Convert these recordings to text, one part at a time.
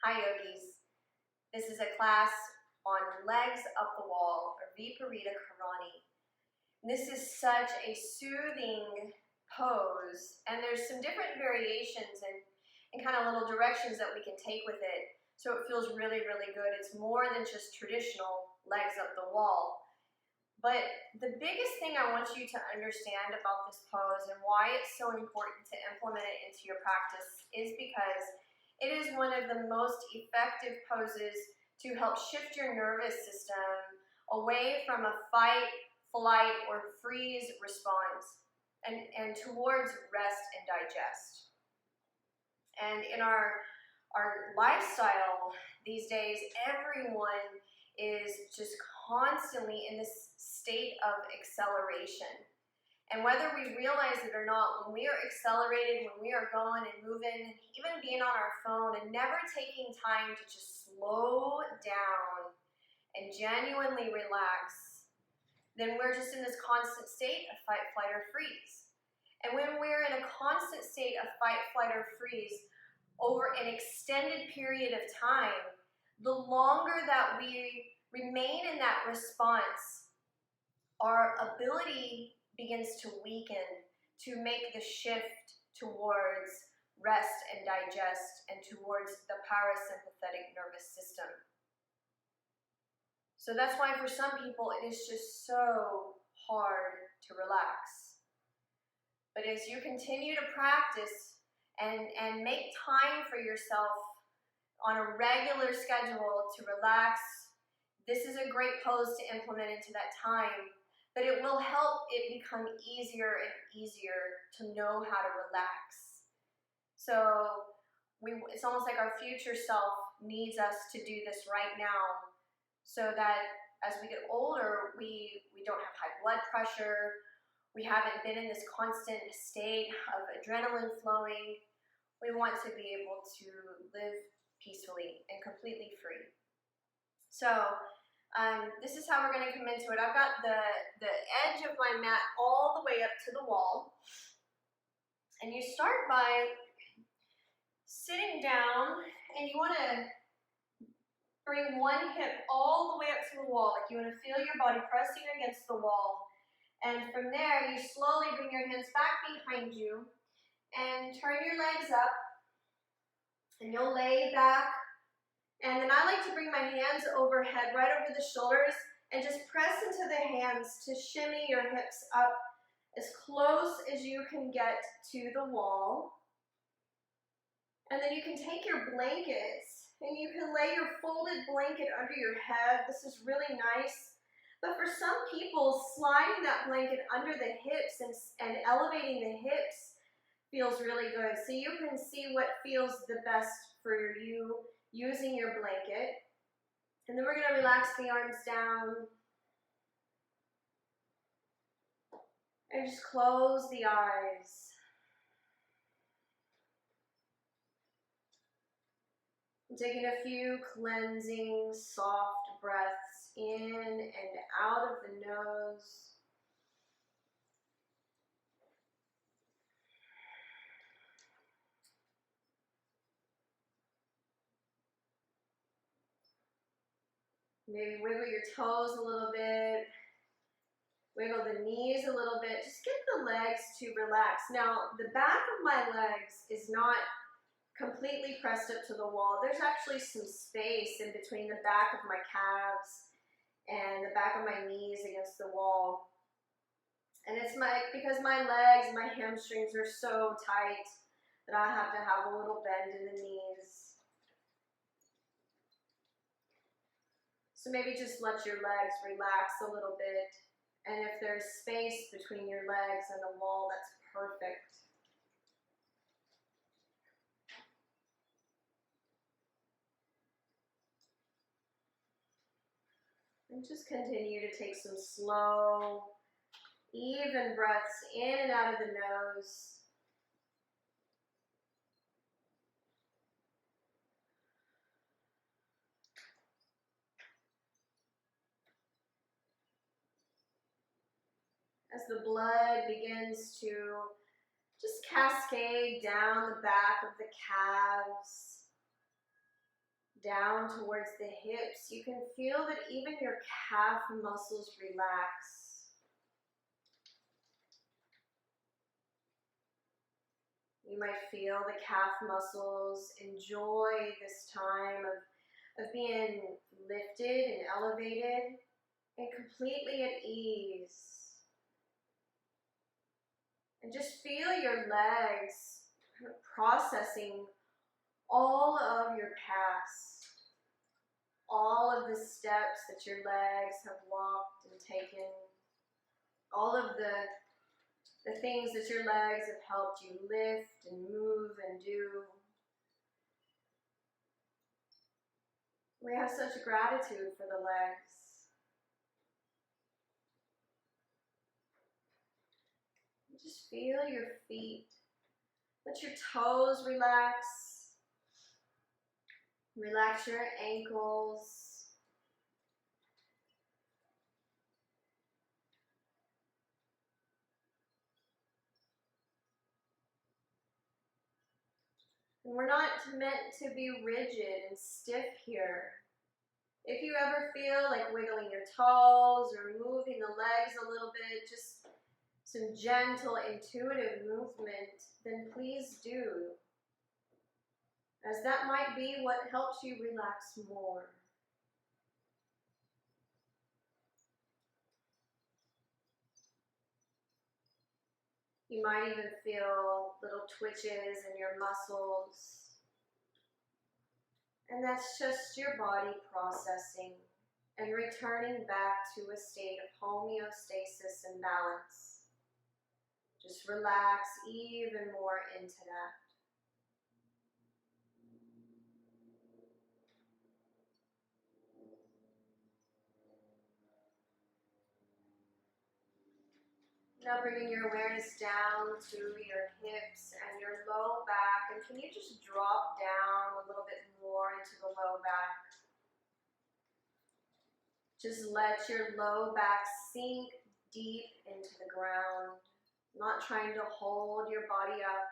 Hi yogis, this is a class on legs up the wall or Viparita Karani. This is such a soothing pose, and there's some different variations and kind of little directions that we can take with it, so it feels really, really good. It's more than just traditional legs up the wall. But the biggest thing I want you to understand about this pose and why it's so important to implement it into your practice is because it is one of the most effective poses to help shift your nervous system away from a fight, flight, or freeze response and towards rest and digest. And in our lifestyle these days, everyone is just constantly in this state of acceleration. And whether we realize it or not, when we are accelerated, when we are going and moving, even being on our phone and never taking time to just slow down and genuinely relax, then we're just in this constant state of fight, flight, or freeze. And when we're in a constant state of fight, flight, or freeze over an extended period of time, the longer that we remain in that response, our ability begins to weaken to make the shift towards rest and digest and towards the parasympathetic nervous system. So that's why for some people it is just so hard to relax. But as you continue to practice and make time for yourself on a regular schedule to relax, this is a great pose to implement into that time. But it will help it become easier and easier to know how to relax. So it's almost like our future self needs us to do this right now so that as we get older, we don't have high blood pressure, we haven't been in this constant state of adrenaline flowing. We want to be able to live peacefully and completely free. So this is how we're going to come into it. I've got the edge of my mat all the way up to the wall. And you start by sitting down, and you want to bring one hip all the way up to the wall. Like you want to feel your body pressing against the wall. And from there, you slowly bring your hands back behind you and turn your legs up. And you'll lay back. And then I like to bring my hands overhead, right over the shoulders, and just press into the hands to shimmy your hips up as close as you can get to the wall. And then you can take your blankets and you can lay your folded blanket under your head. This is really nice. But for some people, sliding that blanket under the hips and elevating the hips feels really good. So you can see what feels the best for you using your blanket. And then we're going to relax the arms down. And just close the eyes. Taking a few cleansing, soft breaths in and out of the nose. Maybe wiggle your toes a little bit. Wiggle the knees a little bit. Just get the legs to relax. Now, the back of my legs is not completely pressed up to the wall. There's actually some space in between the back of my calves and the back of my knees against the wall. And it's because my legs, my hamstrings are so tight that I have to have a little bend in the knees. So maybe just let your legs relax a little bit. And if there's space between your legs and the wall, that's perfect. And just continue to take some slow, even breaths in and out of the nose. As the blood begins to just cascade down the back of the calves, down towards the hips, you can feel that even your calf muscles relax. You might feel the calf muscles enjoy this time of being lifted and elevated and completely at ease. And just feel your legs kind of processing all of your past, all of the steps that your legs have walked and taken, all of the things that your legs have helped you lift and move and do. We have such gratitude for the legs. Just feel your feet. Let your toes relax. Relax your ankles. And we're not meant to be rigid and stiff here. If you ever feel like wiggling your toes or moving the legs a little bit, just some gentle, intuitive movement, then please do, as that might be what helps you relax more. You might even feel little twitches in your muscles, and that's just your body processing and returning back to a state of homeostasis and balance. Just relax even more into that. Now bringing your awareness down to your hips and your low back. And can you just drop down a little bit more into the low back? Just let your low back sink deep into the ground. Not trying to hold your body up.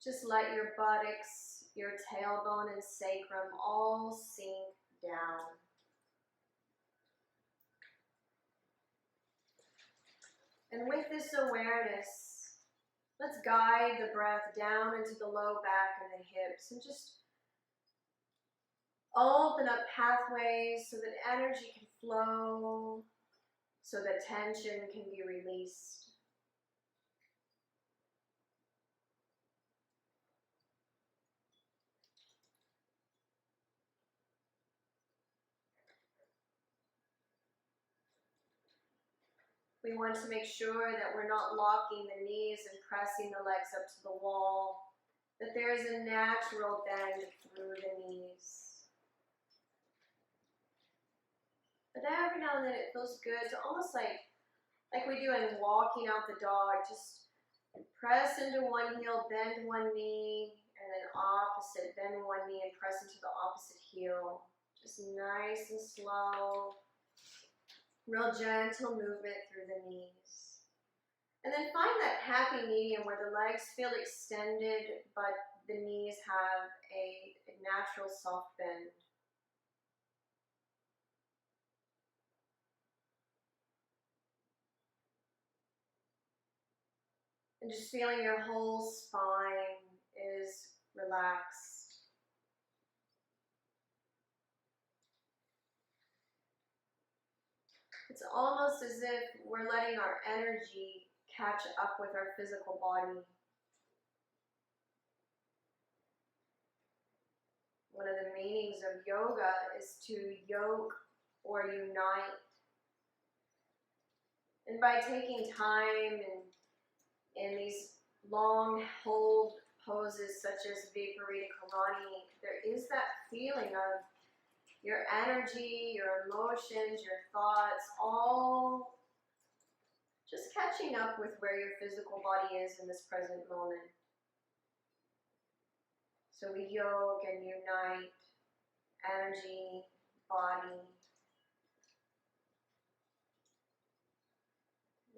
Just let your buttocks, your tailbone and sacrum all sink down. And with this awareness, let's guide the breath down into the low back and the hips and just open up pathways so that energy can flow, so that tension can be released. We want to make sure that we're not locking the knees and pressing the legs up to the wall, that there is a natural bend through the knees. But every now and then it feels good to almost like we do in walking out the dog, just press into one heel, bend one knee, and then opposite, bend one knee and press into the opposite heel. Just nice and slow. Real gentle movement through the knees. And then find that happy medium where the legs feel extended, but the knees have a natural soft bend. And just feeling your whole spine is relaxed. It's almost as if we're letting our energy catch up with our physical body. One of the meanings of yoga is to yoke or unite. And by taking time in these long hold poses such as Viparita Karani, there is that feeling of your energy, your emotions, your thoughts, all just catching up with where your physical body is in this present moment. So we yoke and unite energy, body.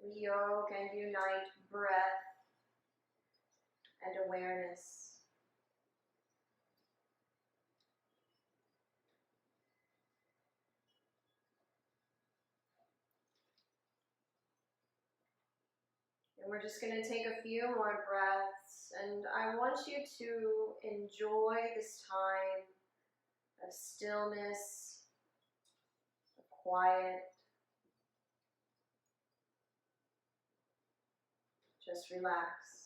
We yoke and unite breath and awareness. we're just going to take a few more breaths, and I want you to enjoy this time of stillness, of quiet. Just relax.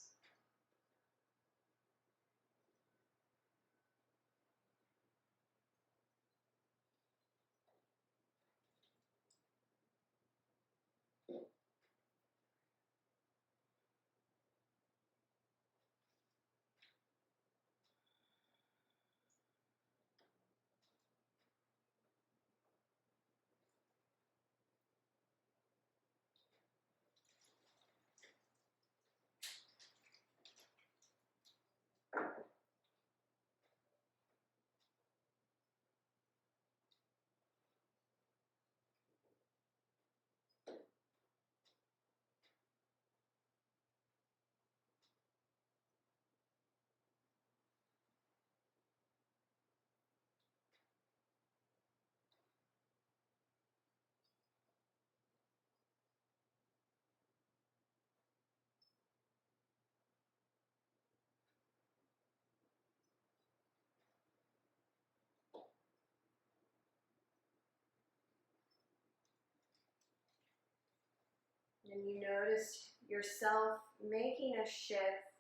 And you notice yourself making a shift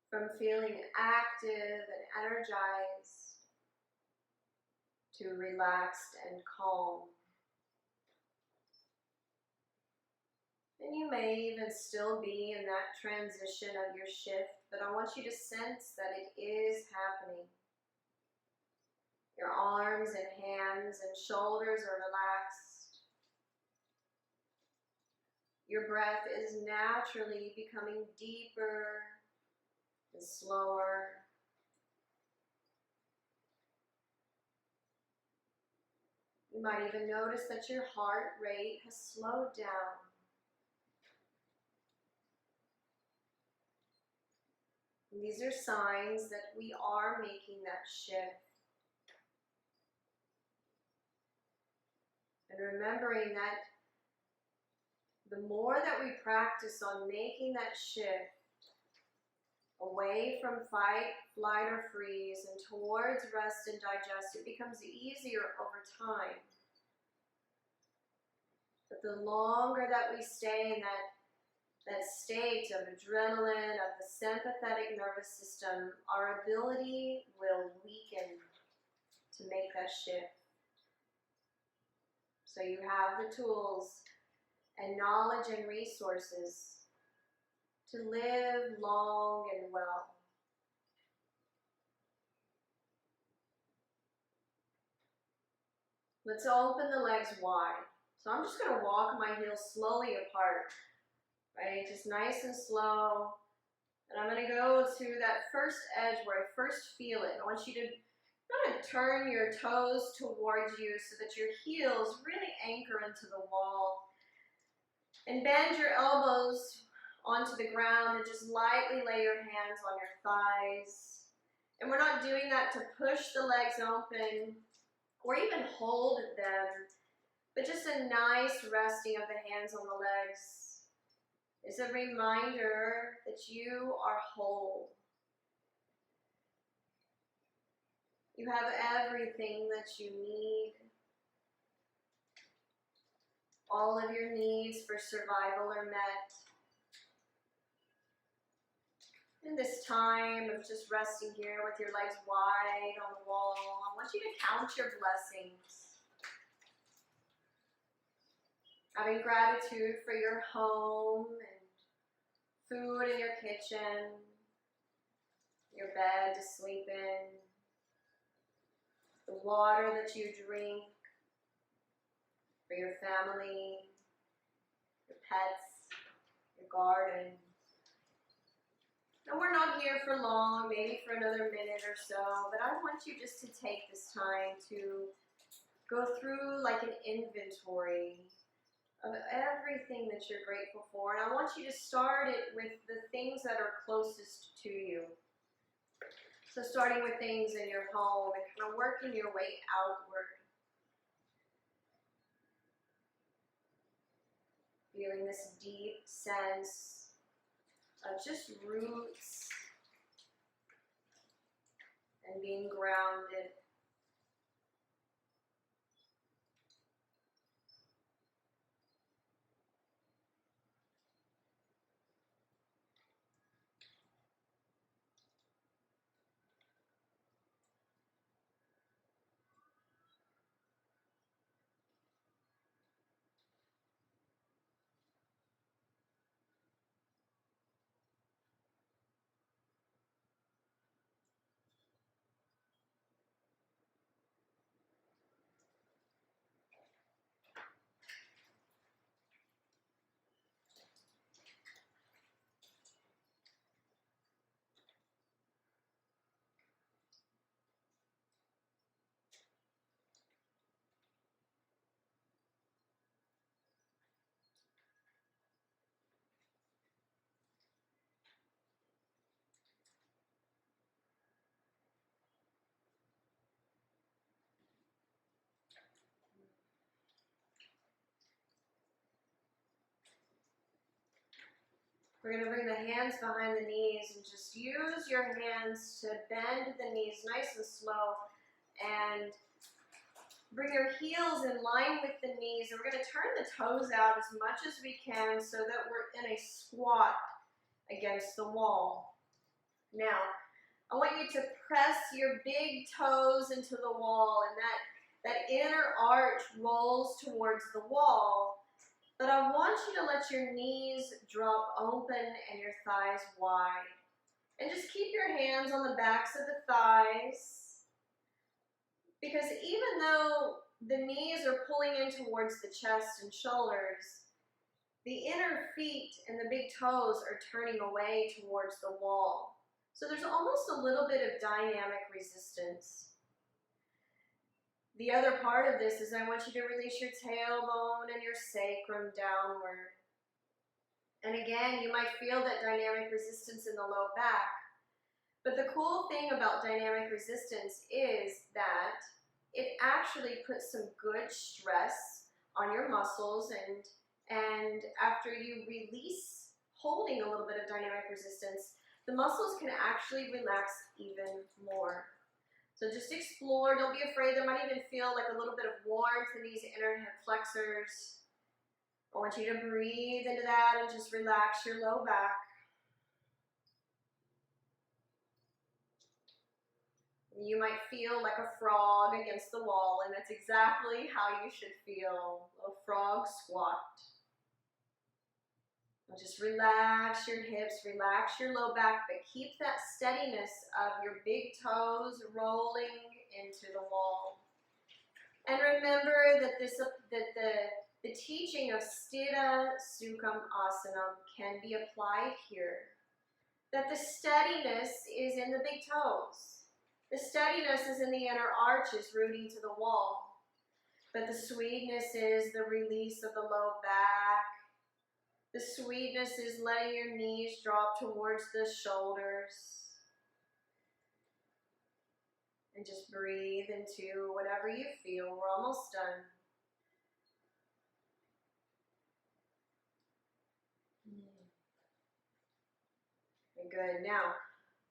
from feeling active and energized to relaxed and calm. And you may even still be in that transition of your shift, but I want you to sense that it is happening. Your arms and hands and shoulders are relaxed. Your breath is naturally becoming deeper and slower. You might even notice that your heart rate has slowed down. And these are signs that we are making that shift. And remembering that the more that we practice on making that shift away from fight, flight, or freeze and towards rest and digest, it becomes easier over time. But the longer that we stay in that state of adrenaline, of the sympathetic nervous system, our ability will weaken to make that shift. So you have the tools and knowledge and resources to live long and well. Let's open the legs wide. So I'm just going to walk my heels slowly apart, right? Just nice and slow. And I'm going to go to that first edge where I first feel it. I want you to kind of turn your toes towards you so that your heels really anchor into the wall. And bend your elbows onto the ground and just lightly lay your hands on your thighs. And we're not doing that to push the legs open or even hold them, but just a nice resting of the hands on the legs is a reminder that you are whole. You have everything that you need. All of your needs for survival are met. In this time of just resting here with your legs wide on the wall, I want you to count your blessings. Having gratitude for your home and food in your kitchen, your bed to sleep in, the water that you drink, for your family, your pets, your garden. And we're not here for long, maybe for another minute or so, but I want you just to take this time to go through like an inventory of everything that you're grateful for. And I want you to start it with the things that are closest to you. So starting with things in your home and kind of working your way outward. Feeling this deep sense of just roots and being grounded. We're going to bring the hands behind the knees and just use your hands to bend the knees nice and slow, and bring your heels in line with the knees, and we're going to turn the toes out as much as we can so that we're in a squat against the wall. Now, I want you to press your big toes into the wall, and that inner arch rolls towards the wall. But I want you to let your knees drop open and your thighs wide. And just keep your hands on the backs of the thighs. Because even though the knees are pulling in towards the chest and shoulders, the inner feet and the big toes are turning away towards the wall. So there's almost a little bit of dynamic resistance. The other part of this is I want you to release your tailbone and your sacrum downward. And again, you might feel that dynamic resistance in the low back. But the cool thing about dynamic resistance is that it actually puts some good stress on your muscles, and after you release holding a little bit of dynamic resistance, the muscles can actually relax even more. So just explore, don't be afraid. There might even feel like a little bit of warmth in these inner hip flexors. I want you to breathe into that and just relax your low back. You might feel like a frog against the wall, and that's exactly how you should feel, a frog squat. Just relax your hips, relax your low back, but keep that steadiness of your big toes rolling into the wall. And remember that the teaching of Sthira Sukham Asanam can be applied here. That the steadiness is in the big toes. The steadiness is in the inner arches rooting to the wall. But the sweetness is the release of the low back. The sweetness is letting your knees drop towards the shoulders. And just breathe into whatever you feel. We're almost done. Okay, good. Now,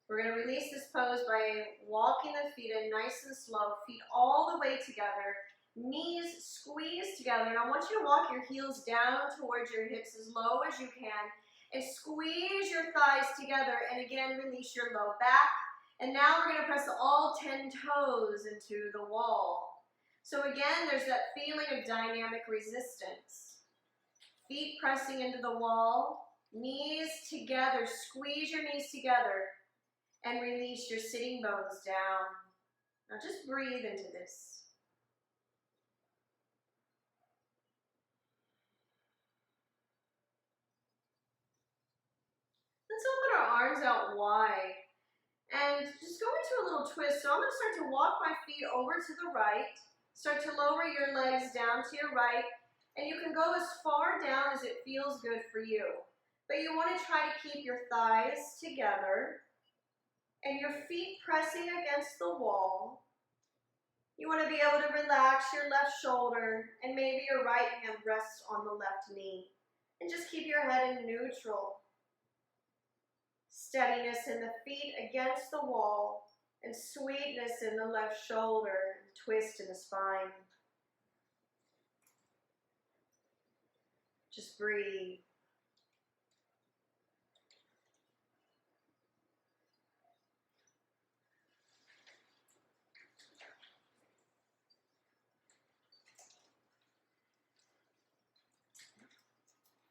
we're going to release this pose by walking the feet in nice and slow. Feet all the way together. Knees squeeze together, and I want you to walk your heels down towards your hips as low as you can, and squeeze your thighs together, and again release your low back. And now we're going to press all 10 toes into the wall. So again, there's that feeling of dynamic resistance. Feet pressing into the wall, knees together, squeeze your knees together, and release your sitting bones down. Now just breathe into this. Let's open our arms out wide and just go into a little twist. So I'm going to start to walk my feet over to the right, start to lower your legs down to your right, and you can go as far down as it feels good for you. But you want to try to keep your thighs together and your feet pressing against the wall. You want to be able to relax your left shoulder, and maybe your right hand rests on the left knee. And just keep your head in neutral. Steadiness in the feet against the wall, and sweetness in the left shoulder, and twist in the spine. Just breathe.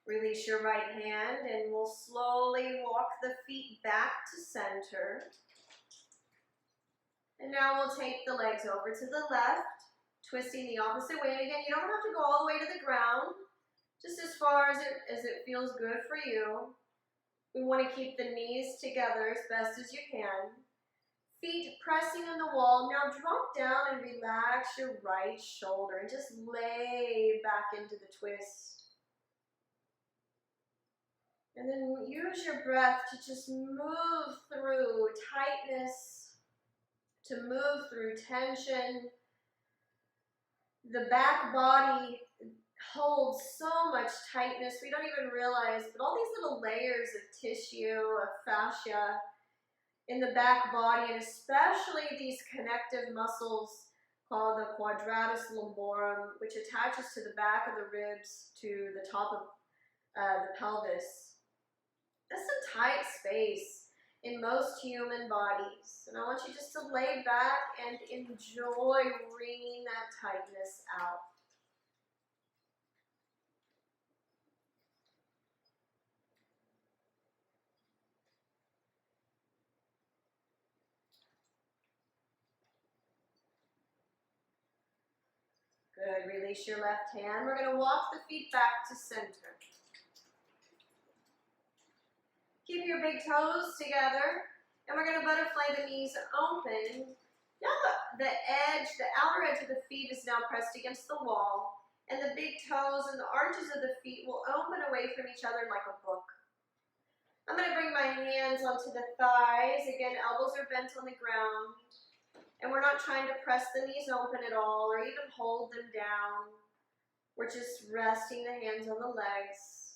Release your right hand and we'll slowly walk the feet back to center. And now we'll take the legs over to the left, twisting the opposite way. And again, you don't have to go all the way to the ground, just as far as it feels good for you. We want to keep the knees together as best as you can. Feet pressing on the wall. Now drop down and relax your right shoulder and just lay back into the twist. And then use your breath to just move through tightness, to move through tension. The back body holds so much tightness, we don't even realize, but all these little layers of tissue, of fascia in the back body, and especially these connective muscles called the quadratus lumborum, which attaches to the back of the ribs to the top of the pelvis. That's a tight space in most human bodies. And I want you just to lay back and enjoy wringing that tightness out. Good. Release your left hand. We're going to walk the feet back to center. Keep your big toes together, and we're going to butterfly the knees open. Now the outer edge of the feet is now pressed against the wall, and the big toes and the arches of the feet will open away from each other like a book. I'm going to bring my hands onto the thighs. Again, elbows are bent on the ground, and we're not trying to press the knees open at all or even hold them down. We're just resting the hands on the legs.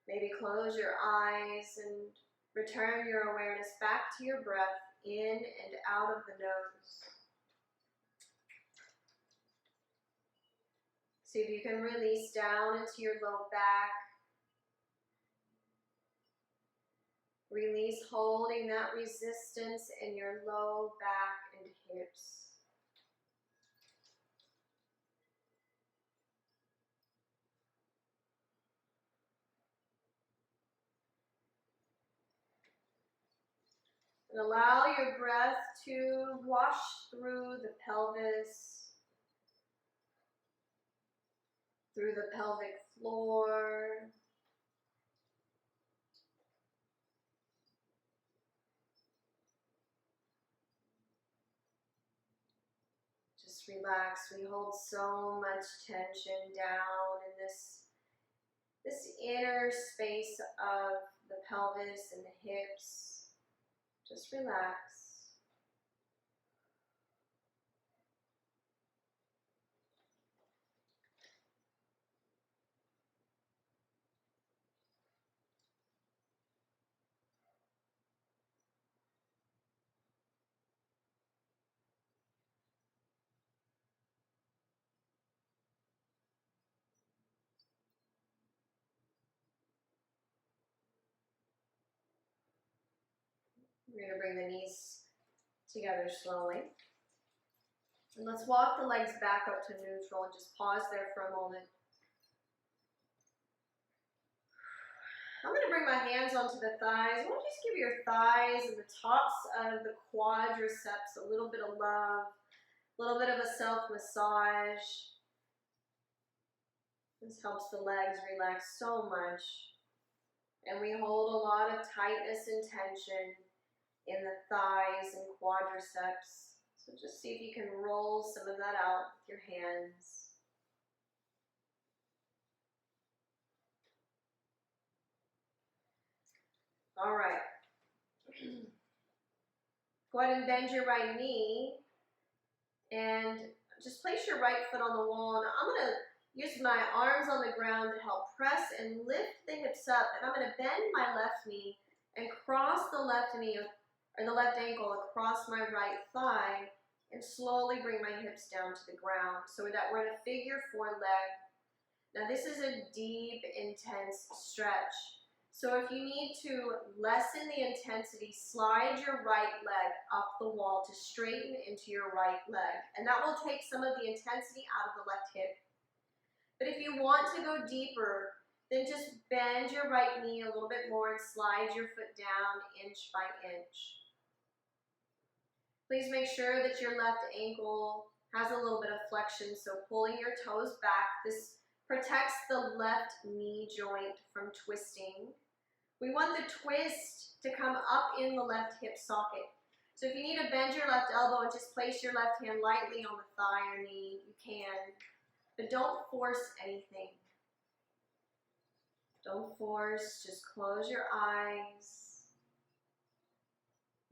Maybe close your eyes and return your awareness back to your breath in and out of the nose. See if you can release down into your low back. Release holding that resistance in your low back and hips. And allow your breath to wash through the pelvis, through the pelvic floor, just relax. We hold so much tension down in this inner space of the pelvis and the hips. Just relax. We're going to bring the knees together slowly. And let's walk the legs back up to neutral and just pause there for a moment. I'm going to bring my hands onto the thighs. I want you to just give your thighs and the tops of the quadriceps a little bit of love, a little bit of a self-massage. This helps the legs relax so much. And we hold a lot of tightness and tension in the thighs and quadriceps. So just see if you can roll some of that out with your hands. All right. Go ahead and bend your right knee and just place your right foot on the wall. Now I'm going to use my arms on the ground to help press and lift the hips up. And I'm going to bend my left knee and cross the left knee or the left ankle across my right thigh and slowly bring my hips down to the ground so that we're in a figure four leg. Now this is a deep, intense stretch. So if you need to lessen the intensity, slide your right leg up the wall to straighten into your right leg. And that will take some of the intensity out of the left hip. But if you want to go deeper, then just bend your right knee a little bit more and slide your foot down inch by inch. Please make sure that your left ankle has a little bit of flexion, so pulling your toes back. This protects the left knee joint from twisting. We want the twist to come up in the left hip socket. So if you need to bend your left elbow and just place your left hand lightly on the thigh or knee, you can. But don't force anything. Don't force, just close your eyes.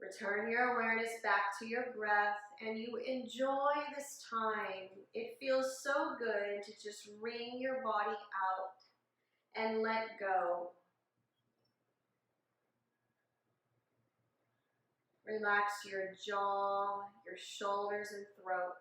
Return your awareness back to your breath and you enjoy this time. It feels so good to just wring your body out and let go. Relax your jaw, your shoulders and throat.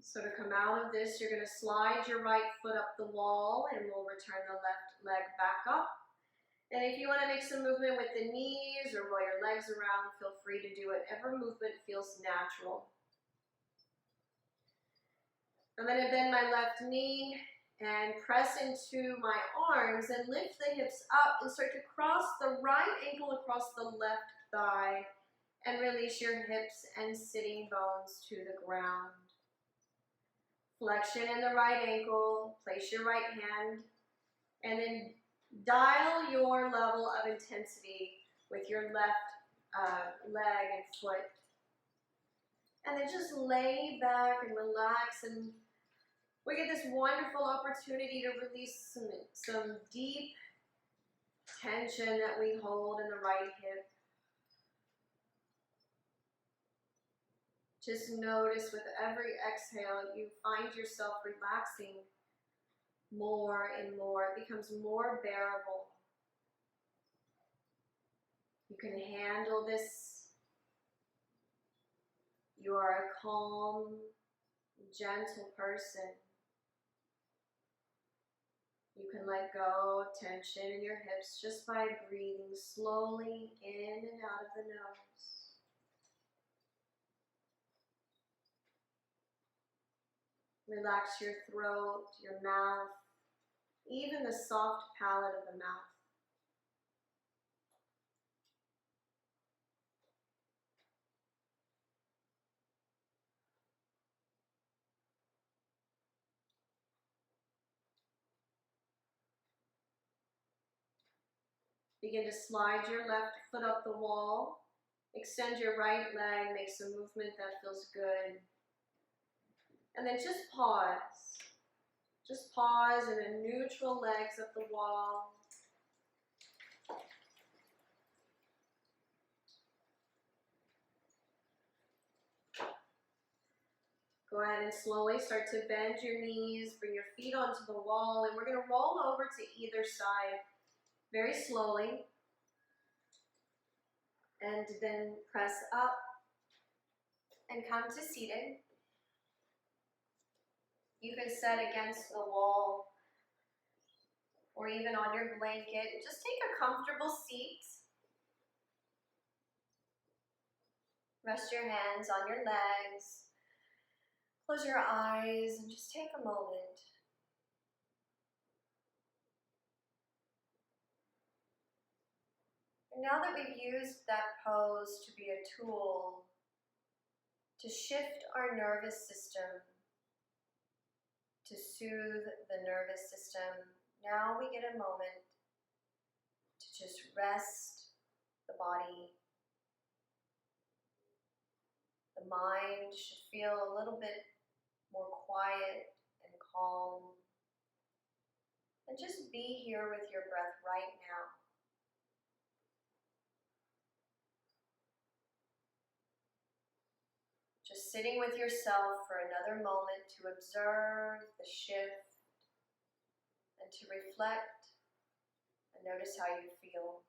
So to come out of this, you're going to slide your right foot up the wall and we'll return the left leg back up. And if you want to make some movement with the knees or roll your legs around, feel free to do whatever movement feels natural. I'm going to bend my left knee and press into my arms and lift the hips up and start to cross the right ankle across the left thigh and release your hips and sitting bones to the ground. Flexion in the right ankle, place your right hand, and then dial your level of intensity with your left leg and foot. And then just lay back and relax, and we get this wonderful opportunity to release some deep tension that we hold in the right hip. Just notice with every exhale, you find yourself relaxing more and more. It becomes more bearable. You can handle this. You are a calm, gentle person. You can let go of tension in your hips just by breathing slowly in and out of the nose. Relax your throat, your mouth, even the soft palate of the mouth. Begin to slide your left foot up the wall. Extend your right leg, make some movement that feels good. And then just pause. Just pause in a neutral legs up the wall. Go ahead and slowly start to bend your knees, bring your feet onto the wall, and we're going to roll over to either side very slowly. And then press up and come to seated. You can sit against the wall or even on your blanket. Just take a comfortable seat. Rest your hands on your legs. Close your eyes and just take a moment. And now that we've used that pose to be a tool to shift our nervous system, to soothe the nervous system, now we get a moment to just rest the body. The mind should feel a little bit more quiet and calm. And just be here with your breath right now. Just sitting with yourself for another moment to observe the shift and to reflect and notice how you feel.